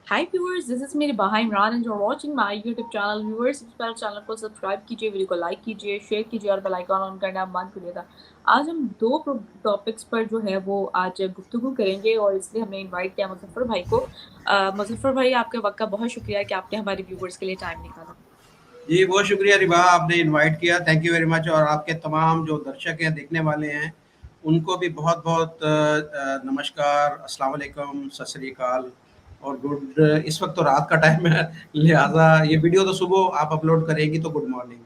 Hi viewers, this is मेरे बाहा Imran and you are watching my YouTube channel. Viewers, इस पर चैनल को सब्सक्राइब कीजिए, वीडियो को लाइक कीजिए, शेयर कीजिए और बेल आइकन ऑन करना मत भूलिएगा। आज हम दो टॉपिक्स पर जो है वो आज गुफ्तगू करेंगे और इसलिए हमने इनवाइट किया मुजफ्फर भाई को। मुजफ्फर भाई, आपके वक्त का बहुत शुक्रिया कि आपने हमारे व्यूअर्स के लिए टाइम निकाला। जी, बहुत शुक्रिया रिबा, आपने इनवाइट किया। Thank you very much. और आपके तमाम जो दर्शक हैं, देखने वाले हैं, उनको भी बहुत बहुत नमस्कार, अस्सलाम वालेकुम, सत श्री अकाल और गुड। इस वक्त तो रात का टाइम है, लिहाजा ये वीडियो तो सुबह आप अपलोड करेंगी तो गुड मॉर्निंग।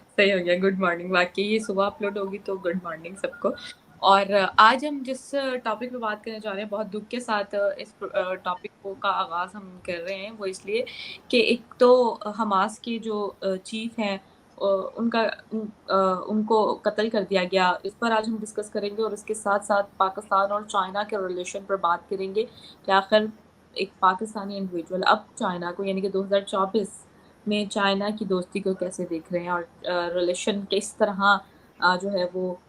सही हो गया, गुड मॉर्निंग। वाकई ये सुबह अपलोड होगी तो गुड मॉर्निंग सबको। और आज हम जिस टॉपिक पे बात करने जा रहे हैं, बहुत दुख के साथ इस टॉपिक को का आगाज़ हम कर रहे हैं। वो इसलिए कि एक तो हमास के जो चीफ हैं, उनको कत्ल कर दिया गया। इस पर आज हम डिस्कस करेंगे और इसके साथ साथ पाकिस्तान और चाइना के रिलेशन पर बात करेंगे कि आखिर एक पाकिस्तानी इंडिविजुअल अब चाइना को, यानी कि 2024 में चाइना की दोस्ती को कैसे देख रहे हैं और रिलेशन किस तरह जो है वो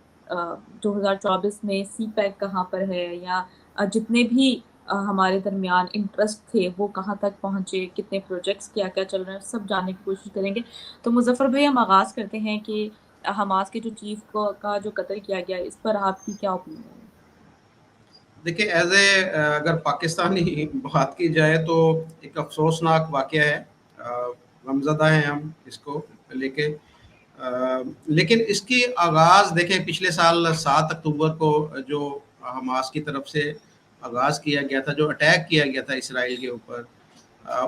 2024 में सी पैक कहाँ पर है, या जितने भी हमारे दरमियान इंटरेस्ट थे वो कहाँ तक पहुँचे, कितने प्रोजेक्ट्स क्या क्या चल रहे हैं, सब जानने की कोशिश करेंगे। तो मुजफ्फर भाई, हम आगाज़ करते हैं कि हमास के जो चीफ को का जो कत्ल किया गया, इस पर आपकी क्या ओपिनियन है? देखिए, एज ए अगर पाकिस्तानी बात की जाए तो एक अफसोसनाक वाक़या है। गमज़दा हैं हम इसको लेके। लेकिन इसकी आगाज़ देखें, पिछले साल 7 अक्टूबर को जो हमास की तरफ से आगाज़ किया गया था, जो अटैक किया गया था इसराइल के ऊपर,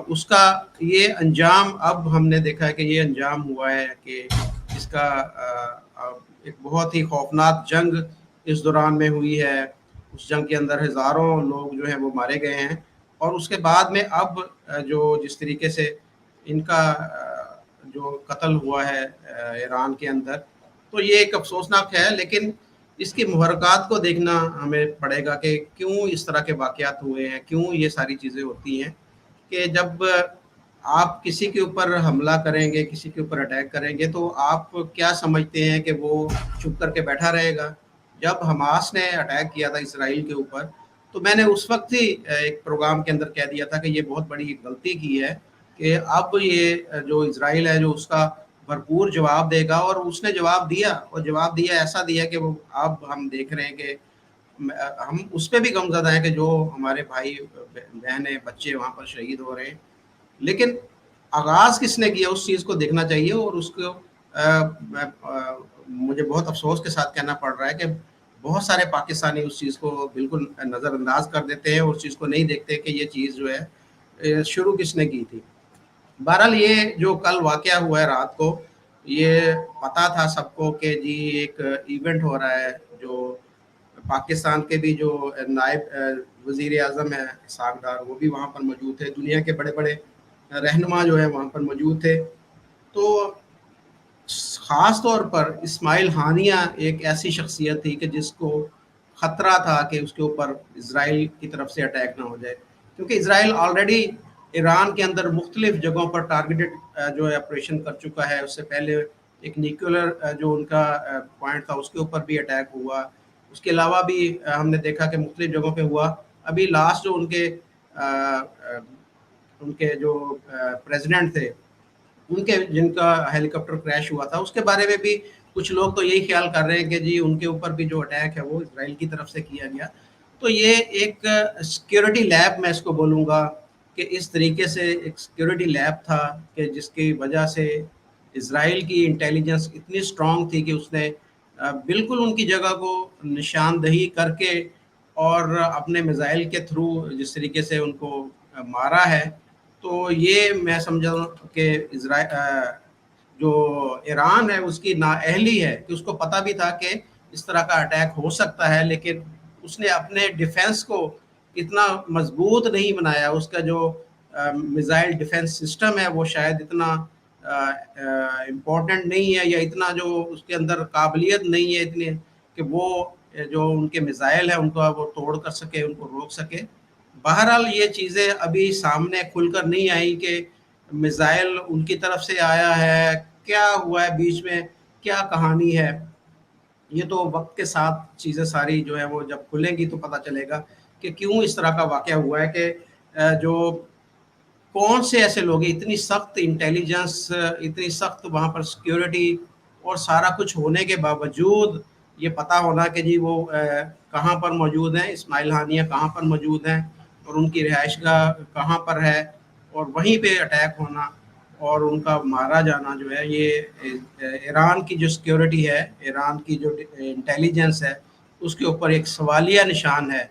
उसका ये अंजाम अब हमने देखा है कि ये अंजाम हुआ है कि इसका एक बहुत ही खौफनाक जंग इस दौरान में हुई है। उस जंग के अंदर हज़ारों लोग जो हैं वो मारे गए हैं। और उसके बाद में अब जो जिस तरीके से इनका जो कत्ल हुआ है ईरान के अंदर, तो ये एक अफसोसनाक है। लेकिन इसकी मुहर्रकात को देखना हमें पड़ेगा कि क्यों इस तरह के वाक़यात हुए हैं, क्यों ये सारी चीज़ें होती हैं कि जब आप किसी के ऊपर हमला करेंगे, किसी के ऊपर अटैक करेंगे, तो आप क्या समझते हैं कि वो चुप करके बैठा रहेगा? जब हमास ने अटैक किया था इसराइल के ऊपर, तो मैंने उस वक़्त ही एक प्रोग्राम के अंदर कह दिया था कि ये बहुत बड़ी गलती की है कि अब ये जो इज़राइल है, जो उसका भरपूर जवाब देगा। और उसने जवाब दिया, और जवाब दिया ऐसा दिया कि वो अब हम देख रहे हैं कि हम उस पे भी गमज़दा हैं कि जो हमारे भाई बहनें, बच्चे वहाँ पर शहीद हो रहे हैं। लेकिन आगाज़ किसने किया, उस चीज़ को देखना चाहिए। और उसको मुझे बहुत अफ़सोस के साथ कहना पड़ रहा है कि बहुत सारे पाकिस्तानी उस चीज़ को बिल्कुल नज़रअंदाज कर देते हैं और उस चीज़ को नहीं देखते कि ये चीज़ जो है शुरू किसने की थी। बहरहाल ये जो कल वाक़या हुआ है रात को, ये पता था सबको कि जी एक इवेंट हो रहा है। जो पाकिस्तान के भी जो नायब वज़ीर आज़म हैं इसहाक़ डार, वो भी वहाँ पर मौजूद थे। दुनिया के बड़े-बड़े रहनुमा जो है वहाँ पर मौजूद थे। तो ख़ास तौर पर इस्माइल हानिया एक ऐसी शख्सियत थी कि जिसको ख़तरा था कि उसके ऊपर इज़राइल की तरफ से अटैक ना हो जाए, क्योंकि इज़राइल ऑलरेडी ईरान के अंदर मुख्तलिफ़ जगहों पर टारगेटेड जो है ऑपरेशन कर चुका है। उससे पहले एक न्यूक्लियर जो उनका पॉइंट था, उसके ऊपर भी अटैक हुआ। उसके अलावा भी हमने देखा कि मुख्तलिफ़ जगहों पे हुआ। अभी लास्ट जो उनके जो प्रेसिडेंट थे, उनके जिनका हेलीकॉप्टर क्रैश हुआ था, उसके बारे में भी कुछ लोग तो यही ख्याल कर रहे हैं कि जी उनके ऊपर भी जो अटैक है वो इज़राइल की तरफ से किया गया। तो ये एक सिक्योरिटी लैब, मैं इसको बोलूँगा कि इस तरीके से एक सिक्योरिटी लैब था कि जिसकी वजह से इज़राइल की इंटेलिजेंस इतनी स्ट्रॉन्ग थी कि उसने बिल्कुल उनकी जगह को निशानदही करके और अपने मिसाइल के थ्रू जिस तरीके से उनको मारा है। तो ये मैं समझा कि जो ईरान है उसकी नाअहली है कि उसको पता भी था कि इस तरह का अटैक हो सकता है, लेकिन उसने अपने डिफेंस को इतना मजबूत नहीं बनाया। उसका जो मिसाइल डिफेंस सिस्टम है वो शायद इतना इम्पोर्टेंट नहीं है, या इतना जो उसके अंदर काबिलियत नहीं है इतनी कि वो जो उनके मिसाइल है उनको वो तोड़ कर सके, उनको रोक सके। बहरहाल ये चीज़ें अभी सामने खुलकर नहीं आई कि मिसाइल उनकी तरफ से आया है, क्या हुआ है बीच में, क्या कहानी है। ये तो वक्त के साथ चीज़ें सारी जो है वो जब खुलेंगी तो पता चलेगा कि क्यों इस तरह का वाक़या हुआ है कि जो कौन से ऐसे लोग हैं, इतनी सख्त इंटेलिजेंस, इतनी सख्त वहाँ पर सिक्योरिटी और सारा कुछ होने के बावजूद ये पता होना कि जी वो कहाँ पर मौजूद हैं, इस्माइल हानिया कहाँ पर मौजूद हैं और उनकी रिहाइशगाह कहाँ पर है, और वहीं पे अटैक होना और उनका मारा जाना जो है, ये ईरान की जो सिक्योरिटी है, ईरान की जो इंटेलिजेंस है, उसके ऊपर एक सवालिया निशान है।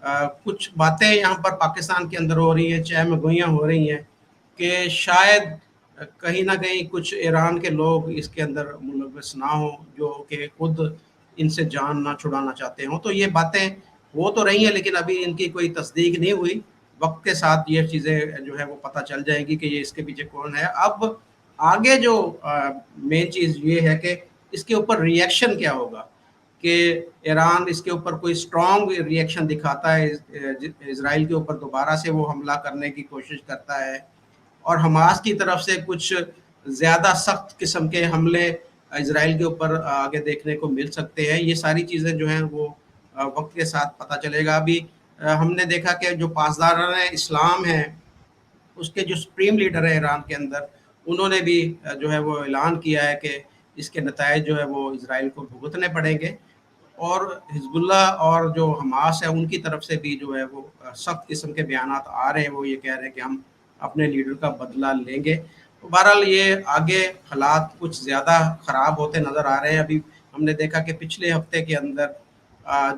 कुछ बातें यहाँ पर पाकिस्तान के अंदर हो रही हैं, चहमगोइयाँ हो रही हैं कि शायद कहीं ना कहीं कुछ ईरान के लोग इसके अंदर मुलव्वस ना हो, जो कि खुद इनसे जान ना छुड़ाना चाहते हों। तो ये बातें हो तो रही हैं, लेकिन अभी इनकी कोई तस्दीक नहीं हुई। वक्त के साथ ये चीज़ें जो है वो पता चल जाएगी कि ये इसके पीछे कौन है। अब आगे जो मेन चीज़ ये है कि इसके ऊपर रिएक्शन क्या होगा, कि ईरान इसके ऊपर कोई स्ट्रॉन्ग रिएक्शन दिखाता है, इजराइल के ऊपर दोबारा से वो हमला करने की कोशिश करता है, और हमास की तरफ से कुछ ज़्यादा सख्त किस्म के हमले इजराइल के ऊपर आगे देखने को मिल सकते हैं। ये सारी चीज़ें जो हैं वो वक्त के साथ पता चलेगा। अभी हमने देखा कि जो पासदारान इस्लाम हैं, उसके जो सुप्रीम लीडर है ईरान के अंदर, उन्होंने भी जो है वो ऐलान किया है कि इसके नतायज जो है वो इजराइल को भुगतने पड़ेंगे, और हिजबुल्लाह और जो हमास है उनकी तरफ से भी जो है वो सख्त किस्म के बयानात आ रहे हैं। वो ये कह रहे हैं कि हम अपने लीडर का बदला लेंगे। तो बहरहाल ये आगे हालात कुछ ज़्यादा ख़राब होते नज़र आ रहे हैं। अभी हमने देखा कि पिछले हफ्ते के अंदर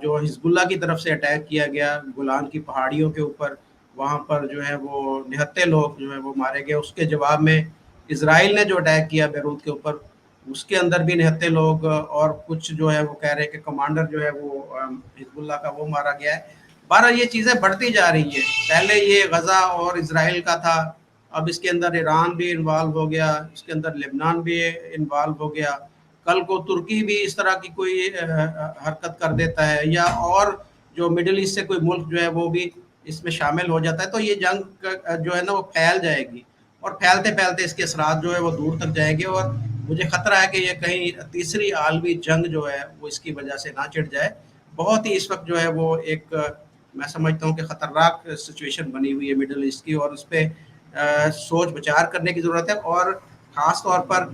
जो हिजबुल्लाह की तरफ से अटैक किया गया गोलान की पहाड़ियों के ऊपर, वहाँ पर जो है वो 79 लोग जो है वो मारे गए। उसके जवाब में इसराइल ने जो अटैक किया बैरूत के ऊपर, उसके अंदर भी 79 लोग, और कुछ जो है वो कह रहे हैं कि कमांडर जो है वो हिजबुल्लाह का वो मारा गया है। 12 ये चीज़ें बढ़ती जा रही हैं। पहले ये गज़ा और इसराइल का था, अब इसके अंदर ईरान भी इन्वॉल्व हो गया, इसके अंदर लेबनान भी इन्वॉल्व हो गया, कल को तुर्की भी इस तरह की कोई हरकत कर देता है, या और जो मिडिल ईस्ट से कोई मुल्क जो है वो भी इसमें शामिल हो जाता है। तो ये जंग जो है ना वो फैल जाएगी, और फैलते फैलते इसके असरात जो है वो दूर तक जाएंगे, और मुझे खतरा है कि ये कहीं तीसरी आलमी जंग जो है वो इसकी वजह से ना चिढ़ जाए। बहुत ही इस वक्त जो है वो एक मैं समझता हूँ कि ख़तरनाक सिचुएशन बनी हुई है मिडिल ईस्ट की, और उस पर सोच विचार करने की ज़रूरत है। और ख़ास तौर पर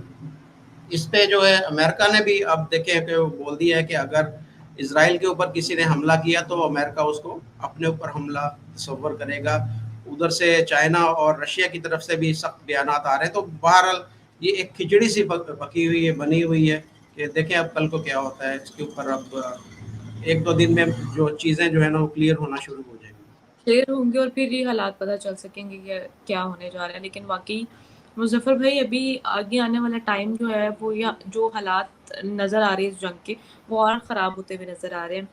इस पे जो है अमेरिका ने भी अब देखें कि बोल दिया है कि अगर इसराइल के ऊपर किसी ने हमला किया तो अमेरिका उसको अपने ऊपर हमला तस्वर करेगा। उधर से चाइना और रशिया की तरफ से भी सख्त बयानात आ रहे हैं। तो बहरहाल ये एक खिचड़ी सी पकी हुई है, बनी हुई है, कि देखें अब कल को क्या होता है। इसके ऊपर अब एक दो दिन में जो चीज़ें जो है ना वो क्लियर होना शुरू हो जाएंगी, क्लियर होंगे, और फिर ये हालात पता चल सकेंगे कि क्या होने जा रहा है। लेकिन वाकई मुज़फ़्फ़र भाई, अभी आगे आने वाला टाइम जो है वो, या जो हालात नज़र आ रहे हैं इस जंग के, वो और ख़राब होते हुए नज़र आ रहे हैं।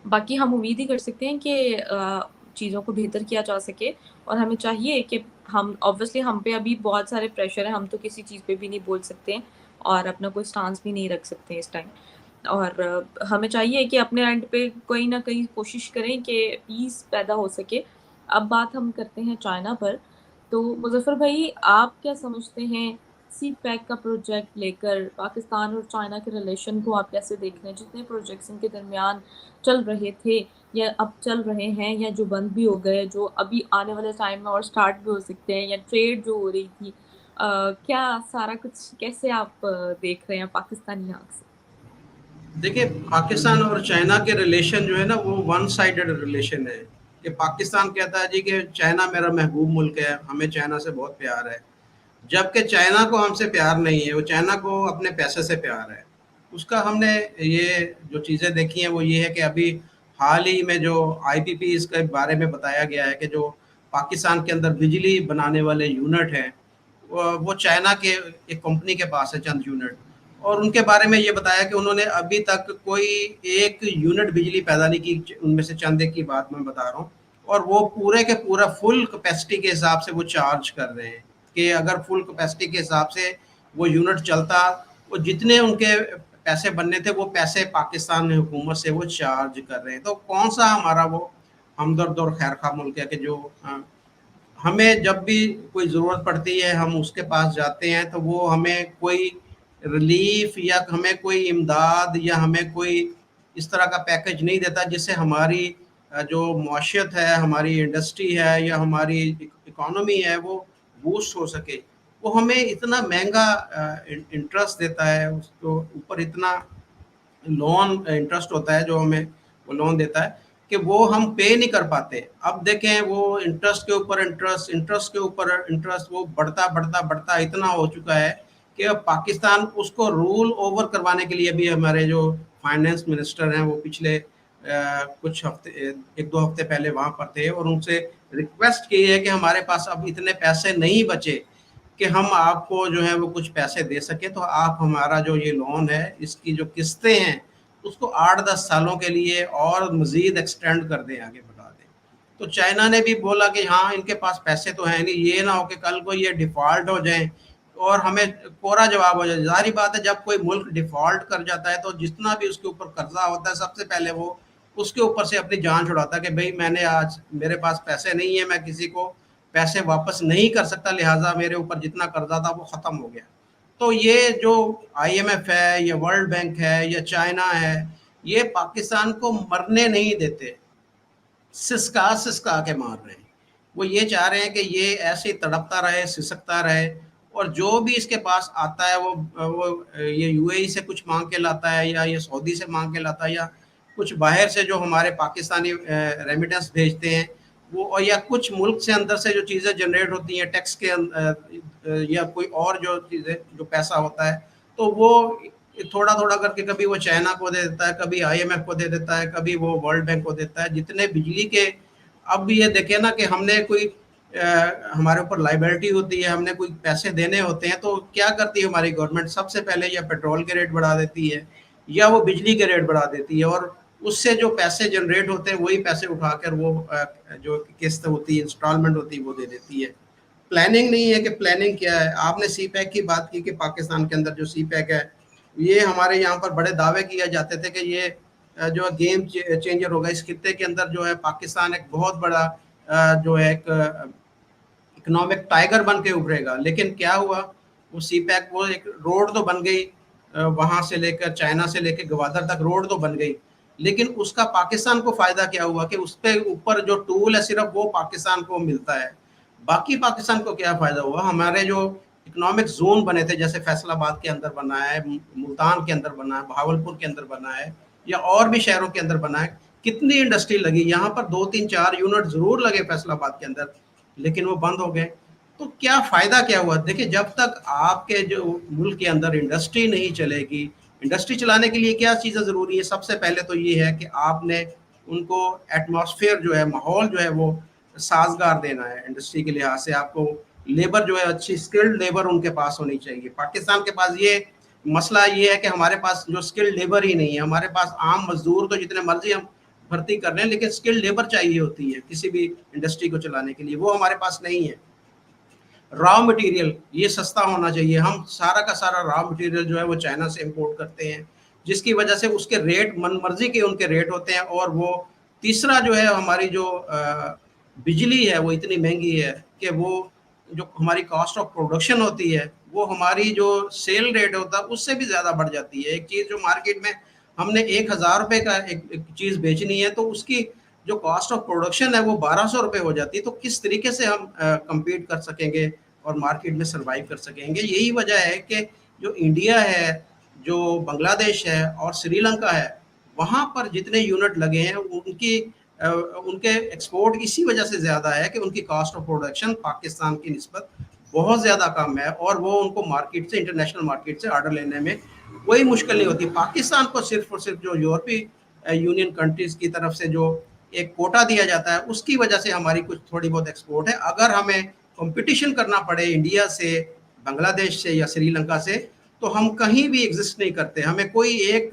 बाकी हम उम्मीद ही कर सकते हैं कि चीज़ों को बेहतर किया जा सके, और हमें चाहिए कि हम ऑब्वियसली, हम पे अभी बहुत सारे प्रेशर है, हम तो किसी चीज़ पे भी नहीं बोल सकते हैं और अपना कोई स्टांस भी नहीं रख सकते इस टाइम। और हमें चाहिए कि अपने एंड पे कहीं ना कहीं कोशिश करें कि पीस पैदा हो सके। अब बात हम करते हैं चाइना पर। तो मुज़फ़्फ़र भाई, आप क्या समझते हैं, सी पैक का प्रोजेक्ट लेकर पाकिस्तान और चाइना के रिलेशन को आप कैसे देख रहे हैं? जितने प्रोजेक्ट्स इनके दरमियान चल रहे थे, या अब चल रहे हैं, या जो बंद भी हो गए, जो अभी आने वाले टाइम में और स्टार्ट भी हो सकते हैं, या ट्रेड जो हो रही थी, क्या सारा कुछ कैसे आप देख रहे हैं पाकिस्तानी आंख से? देखिए पाकिस्तान और चाइना के रिलेशन जो है ना वो वन साइडेड रिलेशन है, कि पाकिस्तान कहता है जी कि चाइना मेरा महबूब मुल्क है, हमें चाइना से बहुत प्यार है, जबकि चाइना को हमसे प्यार नहीं है, वो चाइना को अपने पैसे से प्यार है। उसका हमने ये जो चीज़ें देखी हैं वो ये है कि अभी हाल ही में जो आईपीपीज़ के बारे में बताया गया है कि जो पाकिस्तान के अंदर बिजली बनाने वाले यूनिट हैं, वो चाइना के एक कंपनी के पास है चंद यूनिट, और उनके बारे में ये बताया कि उन्होंने अभी तक कोई एक यूनिट बिजली पैदा नहीं की, उनमें से चंद एक की बात मैं बता रहा हूँ, और वो पूरे के पूरा फुल कैपेसिटी के हिसाब से वो चार्ज कर रहे हैं, कि अगर फुल कैपेसिटी के हिसाब से वो यूनिट चलता, वो जितने उनके पैसे बनने थे वो पैसे पाकिस्तान हुकूमत से वो चार्ज कर रहे हैं। तो कौन सा हमारा वो हमदर्द और खैर खा मुल्क है कि जो हमें जब भी कोई ज़रूरत पड़ती है हम उसके पास जाते हैं, तो वो हमें कोई रिलीफ या हमें कोई इमदाद या हमें कोई इस तरह का पैकेज नहीं देता जिससे हमारी जो मुआशियत है, हमारी इंडस्ट्री है या हमारी इकोनॉमी है वो बूस्ट हो सके, वो हमें इतना महंगा इंटरेस्ट देता है, उसको ऊपर इतना लोन इंटरेस्ट होता है जो हमें वो लोन देता है कि वो हम पे नहीं कर पाते। अब देखें वो इंटरेस्ट के ऊपर इंटरेस्ट, इंटरेस्ट के ऊपर इंटरेस्ट, वो बढ़ता बढ़ता बढ़ता इतना हो चुका है कि अब पाकिस्तान उसको रूल ओवर करवाने के लिए भी हमारे जो फाइनेंस मिनिस्टर हैं वो पिछले कुछ हफ्ते, एक दो हफ्ते पहले वहाँ पर थे और उनसे रिक्वेस्ट की है कि हमारे पास अब इतने पैसे नहीं बचे कि हम आपको जो है वो कुछ पैसे दे सके, तो आप हमारा जो ये लोन है इसकी जो किस्तें हैं उसको 8-10 सालों के लिए और मजीद एक्सटेंड कर दें, आगे बढ़ा दें। तो चाइना ने भी बोला कि हाँ इनके पास पैसे तो हैं नहीं, ये ना हो कि कल को ये डिफ़ॉल्ट हो जाए और हमें कोरा जवाब हो जाए। ज़ाहिर बात है जब कोई मुल्क डिफ़ॉल्ट कर जाता है तो जितना भी उसके ऊपर कर्जा होता है सबसे पहले वो उसके ऊपर से अपनी जान छुड़ाता है कि भाई मैंने आज मेरे पास पैसे नहीं है, मैं किसी को पैसे वापस नहीं कर सकता, लिहाजा मेरे ऊपर जितना कर्जा था वो ख़त्म हो गया। तो ये जो IMF है या वर्ल्ड बैंक है या चाइना है, ये पाकिस्तान को मरने नहीं देते, सिसका सिसका के मार रहे हैं। वो ये चाह रहे हैं कि ये ऐसे ही तड़पता रहे, सिसकता रहे और जो भी इसके पास आता है वो ये UAE से कुछ मांग के लाता है या ये सऊदी से मांग के लाता है या कुछ बाहर से जो हमारे पाकिस्तानी रेमिटेंस भेजते हैं वो, और या कुछ मुल्क से अंदर से जो चीज़ें जनरेट होती हैं टैक्स के या कोई और जो चीज़ें जो पैसा होता है तो वो थोड़ा थोड़ा करके कभी वो चाइना को दे देता है, कभी IMF को दे देता है, कभी वो वर्ल्ड बैंक को देता है। जितने बिजली के अब भी ये देखे ना कि हमने कोई हमारे ऊपर लाइबिलिटी होती है, हमने कोई पैसे देने होते हैं तो क्या करती है हमारी गवर्नमेंट, सबसे पहले या पेट्रोल के रेट बढ़ा देती है या वो बिजली के रेट बढ़ा देती है और उससे जो पैसे जनरेट होते हैं वही पैसे उठाकर वो जो किस्त होती है, इंस्टॉलमेंट होती है, वो दे देती है। प्लानिंग नहीं है कि प्लानिंग क्या है। आपने CPEC की बात की कि पाकिस्तान के अंदर जो CPEC है, ये हमारे यहाँ पर बड़े दावे किए जाते थे कि ये जो गेम चेंजर होगा इस खित्ते के अंदर, जो है पाकिस्तान एक बहुत बड़ा जो है एक इकोनॉमिक टाइगर बन के उभरेगा। लेकिन क्या हुआ, वो CPEC वो एक रोड तो बन गई, वहाँ से लेकर चाइना से लेकर गवादर तक रोड तो बन गई, लेकिन उसका पाकिस्तान को फ़ायदा क्या हुआ कि उस पे ऊपर जो टूल है सिर्फ वो पाकिस्तान को मिलता है, बाकी पाकिस्तान को क्या फ़ायदा हुआ। हमारे जो इकोनॉमिक जोन बने थे, जैसे फैसलाबाद के अंदर बना है, मुल्तान के अंदर बना है, बहावलपुर के अंदर बना है या और भी शहरों के अंदर बना है, कितनी इंडस्ट्री लगी यहाँ पर, 2-3-4 यूनिट ज़रूर लगे फैसलाबाद के अंदर, लेकिन वो बंद हो गए। तो क्या फ़ायदा क्या हुआ? देखिए जब तक आपके जो मुल्क के अंदर इंडस्ट्री नहीं चलेगी, इंडस्ट्री चलाने के लिए क्या चीज़ें ज़रूरी है, सबसे पहले तो ये है कि आपने उनको एटमॉस्फेयर जो है, माहौल जो है वो साजगार देना है। इंडस्ट्री के लिहाज से आपको लेबर जो है अच्छी स्किल्ड लेबर उनके पास होनी चाहिए। पाकिस्तान के पास ये मसला ये है कि हमारे पास जो स्किल्ड लेबर ही नहीं है, हमारे पास आम मजदूर तो जितने मर्जी हम भर्ती कर रहे हैं, लेकिन स्किल्ड लेबर चाहिए होती है किसी भी इंडस्ट्री को चलाने के लिए, वो हमारे पास नहीं है। रॉ मटेरियल ये सस्ता होना चाहिए। हम सारा का सारा रॉ मटेरियल जो है वो चाइना से इंपोर्ट करते हैं, जिसकी वजह से उसके रेट मनमर्जी के उनके रेट होते हैं। और वो तीसरा जो है हमारी जो बिजली है वो इतनी महंगी है कि वो जो हमारी कॉस्ट ऑफ प्रोडक्शन होती है वो हमारी जो सेल रेट होता है उससे भी ज़्यादा बढ़ जाती है। एक चीज़ जो मार्केट में हमने 1000 रुपये का एक चीज़ बेचनी है तो उसकी जो कॉस्ट ऑफ प्रोडक्शन है वो 1200 रुपये हो जाती है। तो किस तरीके से हम कम्पीट कर सकेंगे और मार्केट में सर्वाइव कर सकेंगे। यही वजह है कि जो इंडिया है, जो बांग्लादेश है और श्रीलंका है, वहाँ पर जितने यूनिट लगे हैं उनके एक्सपोर्ट इसी वजह से ज़्यादा है कि उनकी कॉस्ट ऑफ प्रोडक्शन पाकिस्तान की निस्बत बहुत ज़्यादा कम है और वो उनको मार्केट से, इंटरनेशनल मार्केट से ऑर्डर लेने में कोई मुश्किल नहीं होती। पाकिस्तान को सिर्फ और सिर्फ जो यूरोपीय यूनियन कंट्रीज़ की तरफ से जो एक कोटा दिया जाता है उसकी वजह से हमारी कुछ थोड़ी बहुत एक्सपोर्ट है। अगर हमें कंपटीशन करना पड़े इंडिया से, बांग्लादेश से या श्रीलंका से, तो हम कहीं भी एग्जिस्ट नहीं करते, हमें कोई एक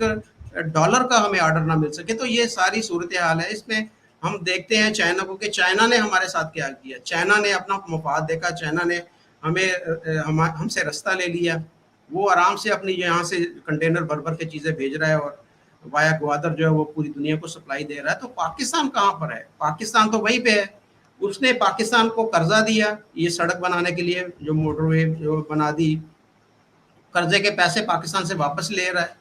डॉलर का हमें ऑर्डर ना मिल सके। तो ये सारी सूरत हाल है। इसमें हम देखते हैं चाइना को कि चाइना ने हमारे साथ क्या किया। चाइना ने अपना मफाद देखा, चाइना ने हमसे रास्ता ले लिया। वो आराम से अपनी यहाँ से कंटेनर भर भर के चीज़ें भेज रहा है और वाया ग्वादर जो है वो पूरी दुनिया को सप्लाई दे रहा है। तो पाकिस्तान कहाँ पर है? पाकिस्तान तो वहीं पे है। उसने पाकिस्तान को कर्जा दिया ये सड़क बनाने के लिए, जो मोटरवे जो बना दी, कर्जे के पैसे पाकिस्तान से वापस ले रहा है।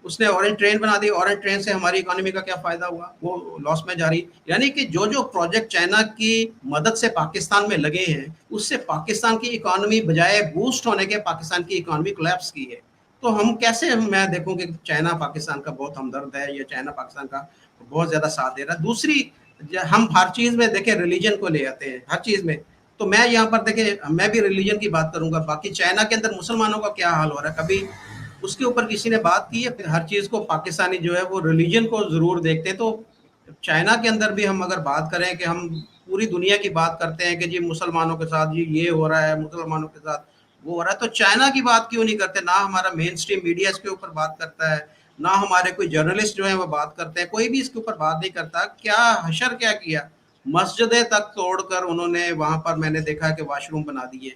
اس نے اورنج ٹرین بنا دی, اورنج ٹرین سے ہماری اکانومی کا کیا فائدہ ہوا, وہ لاس میں جا رہی. یعنی کہ جو پروجیکٹ چائنا کی مدد سے پاکستان میں لگے ہیں, اس سے پاکستان کی اکانومی بجائے بوسٹ ہونے کے پاکستان کی اکانومی کولیپس کی ہے. تو ہم کیسے, میں دیکھوں کہ چائنا پاکستان کا بہت ہمدرد ہے یا چائنا پاکستان کا بہت زیادہ ساتھ دے رہا ہے. دوسری, ہم ہر چیز میں دیکھیں ریلیجن کو لے آتے ہیں ہر چیز میں. تو میں یہاں پر دیکھیں, میں بھی ریلیجن کی بات کروں گا, باقی چائنا کے اندر مسلمانوں کا کیا حال ہو رہا ہے, کبھی اس کے اوپر کسی نے بات کی ہے؟ ہر چیز کو پاکستانی جو ہے وہ ریلیجن کو ضرور دیکھتے ہیں. تو چائنا کے اندر بھی ہم اگر بات کریں کہ ہم پوری دنیا کی بات کرتے ہیں کہ جی مسلمانوں کے ساتھ جی یہ ہو رہا ہے, مسلمانوں کے ساتھ وہ ہو رہا ہے, تو چائنا کی بات کیوں نہیں کرتے؟ نہ ہمارا مین اسٹریم میڈیا اس کے اوپر بات کرتا ہے, نہ ہمارے کوئی جرنلسٹ جو ہیں وہ بات کرتے ہیں, کوئی بھی اس کے اوپر بات نہیں کرتا. کیا حشر کیا کیا, مسجدیں تک توڑ کر انہوں نے وہاں پر, میں نے دیکھا کہ واش روم بنا دیے.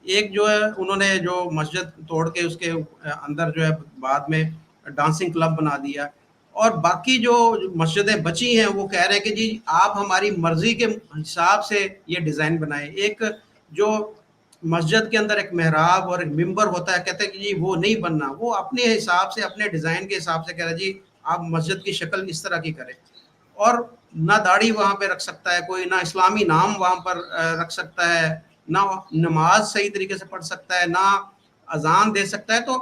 ایک جو ہے انہوں نے جو مسجد توڑ کے اس کے اندر جو ہے بعد میں ڈانسنگ کلب بنا دیا, اور باقی جو مسجدیں بچی ہیں وہ کہہ رہے ہیں کہ جی آپ ہماری مرضی کے حساب سے یہ ڈیزائن بنائیں. ایک جو مسجد کے اندر ایک محراب اور ایک ممبر ہوتا ہے, کہتے ہیں کہ جی وہ نہیں بننا, وہ اپنے حساب سے اپنے ڈیزائن کے حساب سے کہہ رہے ہیں جی آپ مسجد کی شکل اس طرح کی کریں. اور نہ داڑھی وہاں پہ رکھ سکتا ہے کوئی, نہ اسلامی نام وہاں پر رکھ سکتا ہے, نہ نماز صحیح طریقے سے پڑھ سکتا ہے, نہ اذان دے سکتا ہے. تو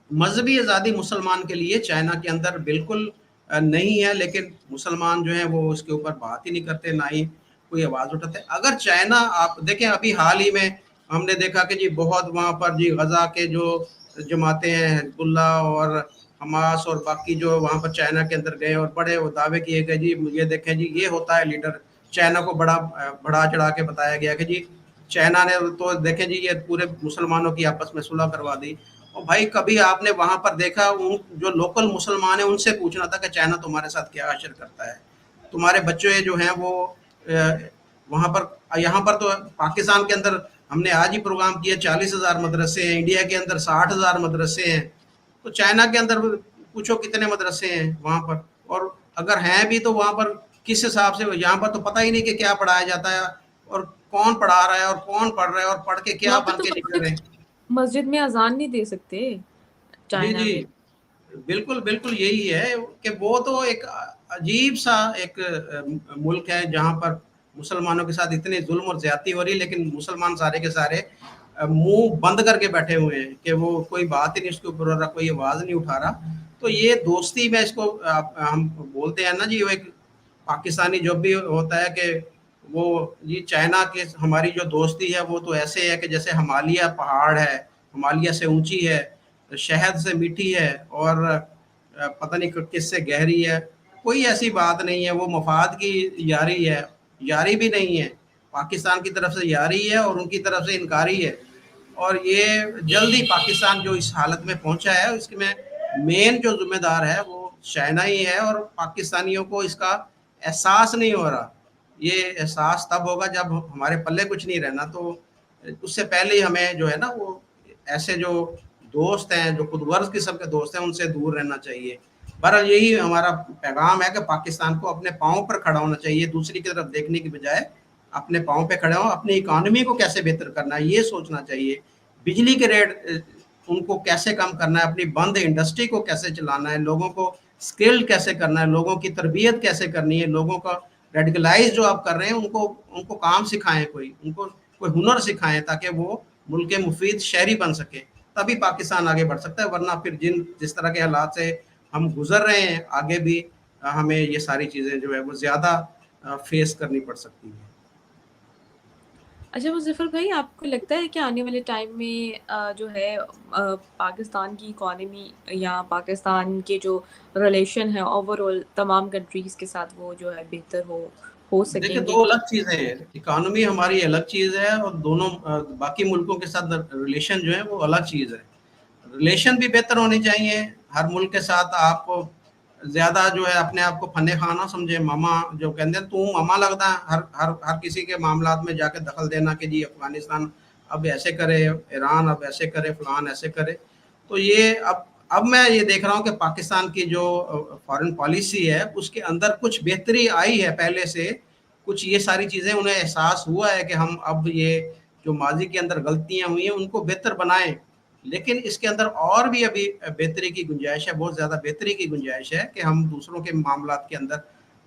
مذہبی آزادی مسلمان کے لیے چائنا کے اندر بالکل نہیں ہے, لیکن مسلمان جو ہیں وہ اس کے اوپر بات ہی نہیں کرتے, نہ ہی کوئی آواز اٹھاتے. اگر چائنا, آپ دیکھیں ابھی حال ہی میں ہم نے دیکھا کہ جی بہت وہاں پر جی غزہ کے جو جماعتیں ہیں, حزب اللہ اور حماس اور باقی جو وہاں پر چائنا کے اندر گئے اور بڑے وہ دعوے کیے گئے جی یہ دیکھیں جی یہ ہوتا ہے لیڈر. چائنا کو بڑا چڑھا کے بتایا گیا کہ جی چائنا نے تو دیکھیں جی یہ پورے مسلمانوں کی آپس میں صلح کروا دی. اور بھائی کبھی آپ نے وہاں پر دیکھا, ان جو لوکل مسلمان ہیں ان سے پوچھنا تھا کہ چائنا تمہارے ساتھ کیا حشر کرتا ہے, تمہارے بچے جو ہیں وہ وہاں پر. یہاں پر تو پاکستان کے اندر ہم نے آج ہی پروگرام کیا 40,000 مدرسے ہیں, انڈیا کے اندر 60,000 مدرسے ہیں, تو چائنا کے اندر پوچھو کتنے مدرسے ہیں وہاں پر, اور اگر ہیں بھی تو وہاں پر کس حساب سے. یہاں پر تو پتہ ہی نہیں کہ کیا پڑھایا جاتا ہے اور کون پڑھا رہا ہے اور کون پڑھ رہا ہے اور پڑھ کے کیا وہاں پہ بن تو کے نکل رہے ہیں. مسجد میں اذان نہیں دے سکتے جی چائنا جی میں. بالکل بالکل یہی ہے کہ وہ تو ایک عجیب سا ایک ملک ہے جہاں پر مسلمانوں کے ساتھ اتنی ظلم اور زیادتی ہو رہی ہے, لیکن مسلمان سارے کے سارے منہ بند کر کے بیٹھے ہوئے ہیں کہ وہ کوئی بات ہی نہیں اس کے اوپر ہو رہا, کوئی آواز نہیں اٹھا رہا. تو یہ دوستی میں اس کو ہم بولتے ہیں نا جی, وہ ایک پاکستانی جو بھی ہوتا ہے کہ وہ جی چائنا کے ہماری جو دوستی ہے وہ تو ایسے ہے کہ جیسے ہمالیہ پہاڑ ہے, ہمالیہ سے اونچی ہے, شہد سے میٹھی ہے, اور پتہ نہیں کس سے گہری ہے. کوئی ایسی بات نہیں ہے, وہ مفاد کی یاری ہے, یاری بھی نہیں ہے, پاکستان کی طرف سے یاری ہے اور ان کی طرف سے انکاری ہے. اور یہ جلد ہی پاکستان جو اس حالت میں پہنچا ہے اس میں مین جو ذمہ دار ہے وہ چائنا ہی ہے, اور پاکستانیوں کو اس کا احساس نہیں ہو رہا. یہ احساس تب ہوگا جب ہمارے پلے کچھ نہیں رہنا, تو اس سے پہلے ہی ہمیں جو ہے نا وہ ایسے جو دوست ہیں جو خود غرض قسم کے دوست ہیں ان سے دور رہنا چاہیے. بہرحال یہی ہمارا پیغام ہے کہ پاکستان کو اپنے پاؤں پر کھڑا ہونا چاہیے, دوسری کی طرف دیکھنے کی بجائے اپنے پاؤں پہ کھڑے ہوں, اپنی اکانومی کو کیسے بہتر کرنا ہے یہ سوچنا چاہیے, بجلی کے ریٹ ان کو کیسے کم کرنا ہے, اپنی بند انڈسٹری کو کیسے چلانا ہے, لوگوں کو اسکل کیسے کرنا ہے, لوگوں کی تربیت کیسے کرنی ہے, لوگوں کا ریڈیکلائز جو آپ کر رہے ہیں ان کو کام سکھائیں, ان کو کوئی ہنر سکھائیں تاکہ وہ ملک مفید شہری بن سکے, تبھی پاکستان آگے بڑھ سکتا ہے. ورنہ پھر جس طرح کے حالات سے ہم گزر رہے ہیں آگے بھی ہمیں یہ ساری چیزیں جو ہے وہ زیادہ فیس کرنی پڑ سکتی ہیں. اچھا مظفر بھائی, آپ کو لگتا ہے کہ آنے والے ٹائم میں جو ہے پاکستان کی اکانومی یا پاکستان کے جو ریلیشن ہے اوور آل تمام کنٹریز کے ساتھ وہ جو ہے بہتر ہو دیکھیں سکیں گے؟ دو الگ چیزیں ہیں, اکانومی ہماری الگ چیز ہے اور دونوں باقی ملکوں کے ساتھ ریلیشن جو ہے وہ الگ چیز ہے. ریلیشن بھی بہتر ہونی چاہیے ہر ملک کے ساتھ. آپ زیادہ جو ہے اپنے آپ کو فن خانہ سمجھے, ماما جو کہتے ہیں تو ماما لگتا ہے ہر کسی کے معاملات میں جا کے دخل دینا کہ جی افغانستان اب ایسے کرے, ایران اب ایسے کرے, فلان ایسے کرے. تو یہ اب میں یہ دیکھ رہا ہوں کہ پاکستان کی جو فارن پالیسی ہے اس کے اندر کچھ بہتری آئی ہے پہلے سے, کچھ یہ ساری چیزیں انہیں احساس ہوا ہے کہ ہم اب یہ جو ماضی کے اندر غلطیاں ہوئی ہیں ان کو بہتر بنائیں. لیکن اس کے اندر اور بھی ابھی بہتری کی گنجائش ہے، بہت زیادہ بہتری کی گنجائش ہے کہ ہم دوسروں کے معاملات کے اندر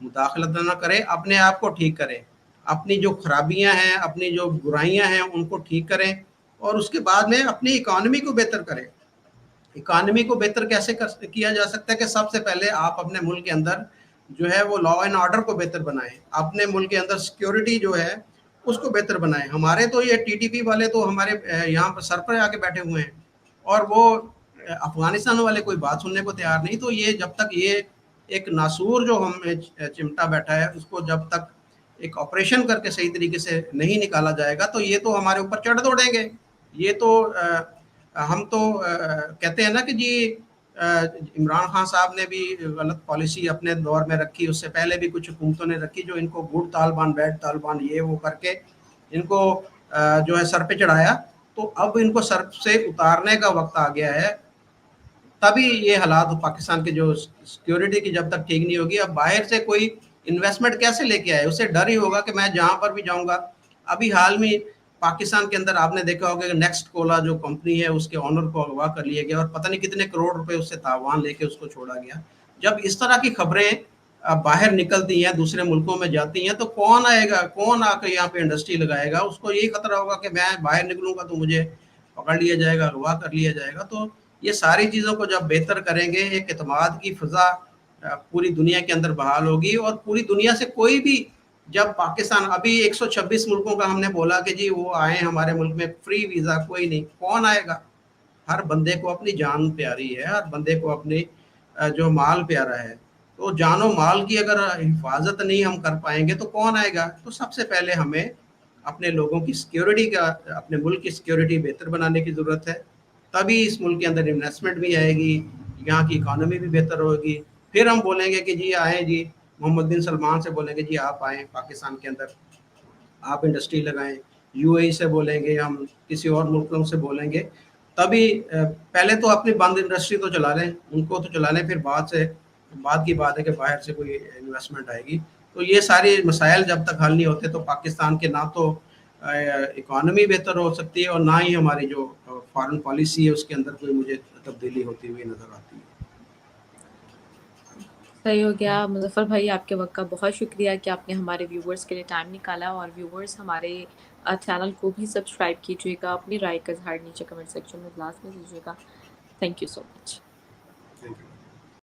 مداخلت نہ کریں، اپنے آپ کو ٹھیک کریں، اپنی جو خرابیاں ہیں، اپنی جو برائیاں ہیں ان کو ٹھیک کریں، اور اس کے بعد میں اپنی اکانومی کو بہتر کریں۔ اکانومی کو بہتر کیسے کیا جا سکتا ہے کہ سب سے پہلے آپ اپنے ملک کے اندر جو ہے وہ لا اینڈ آرڈر کو بہتر بنائیں، اپنے ملک کے اندر سیکیورٹی جو ہے اس کو بہتر بنائیں۔ ہمارے تو یہ ٹی ٹی پی والے تو ہمارے یہاں پر سر پر آ کے بیٹھے ہوئے ہیں، اور وہ افغانستان والے کوئی بات سننے کو تیار نہیں۔ تو یہ جب تک یہ ایک ناسور جو ہم چمٹا بیٹھا ہے اس کو جب تک ایک آپریشن کر کے صحیح طریقے سے نہیں نکالا جائے گا تو یہ تو ہمارے اوپر چڑھ دوڑیں گے۔ یہ تو ہم تو کہتے ہیں نا کہ جی عمران خان صاحب نے بھی غلط پالیسی اپنے دور میں رکھی، اس سے پہلے بھی کچھ حکومتوں نے رکھی جو ان کو گڈ طالبان بیڈ طالبان یہ وہ کر کے ان کو جو ہے سر پہ چڑھایا۔ تو اب ان کو سر سے اتارنے کا وقت آ گیا ہے، تبھی یہ حالات پاکستان کے جو سیکیورٹی کی جب تک ٹھیک نہیں ہوگی۔ اب باہر سے کوئی انویسٹمنٹ کیسے لے کے آئے، اسے ڈر ہی ہوگا کہ میں جہاں پر بھی جاؤں گا۔ ابھی حال میں پاکستان کے اندر آپ نے دیکھا ہوگا کہ نیکسٹ کولا جو کمپنی ہے اس کے آنر کو اغوا کر لیا گیا اور پتہ نہیں کتنے کروڑ روپے اس سے تاوان لے کے اس کو چھوڑا گیا۔ جب اس طرح کی خبریں باہر نکلتی ہیں، دوسرے ملکوں میں جاتی ہیں، تو کون آئے گا، کون آ کے یہاں پہ انڈسٹری لگائے گا؟ اس کو یہی خطرہ ہوگا کہ میں باہر نکلوں گا تو مجھے پکڑ لیا جائے گا، اغوا کر لیا جائے گا۔ تو یہ ساری چیزوں کو جب بہتر کریں گے، ایک اعتماد کی فضا پوری دنیا کے اندر بحال ہوگی، اور پوری دنیا سے کوئی بھی جب پاکستان ابھی 126 ملکوں کا ہم نے بولا کہ جی وہ آئیں ہمارے ملک میں فری ویزا، کوئی نہیں، کون آئے گا؟ ہر بندے کو اپنی جان پیاری ہے، ہر بندے کو اپنی جو مال پیارا ہے۔ تو جان و مال کی اگر حفاظت نہیں ہم کر پائیں گے تو کون آئے گا؟ تو سب سے پہلے ہمیں اپنے لوگوں کی سیکیورٹی کا، اپنے ملک کی سیکیورٹی بہتر بنانے کی ضرورت ہے، تبھی اس ملک کے اندر انویسٹمنٹ بھی آئے گی، یہاں کی اکانومی بھی بہتر ہوگی۔ پھر ہم بولیں گے کہ جی آئیں، جی محمد بن سلمان سے بولیں گے جی آپ آئیں پاکستان کے اندر، آپ انڈسٹری لگائیں، یو اے ای سے بولیں گے، ہم کسی اور ملکوں سے بولیں گے، تبھی پہلے تو اپنی بند انڈسٹری تو چلا لیں، ان کو تو چلا لیں، پھر بعد کی بات ہے کہ باہر سے کوئی انویسٹمنٹ آئے گی۔ تو یہ سارے مسائل جب تک حل نہیں ہوتے تو پاکستان کے نہ تو اکانومی بہتر ہو سکتی ہے اور نہ ہی ہماری جو فارن پالیسی ہے اس کے اندر کوئی مجھے تبدیلی ہوتی ہوئی نظر آتی ہے۔ صحیح ہو گیا مظفر بھائی، آپ کے وقت کا بہت شکریہ کہ آپ نے ہمارے ویورز کے لیے ٹائم نکالا، اور ویورز ہمارے چینل کو بھی سبسکرائب کیجیے گا، اپنی رائے کا اظہار نیچے کمنٹ سیکشن میں لازمی دیجیے گا۔ Thank you so much. Thank you.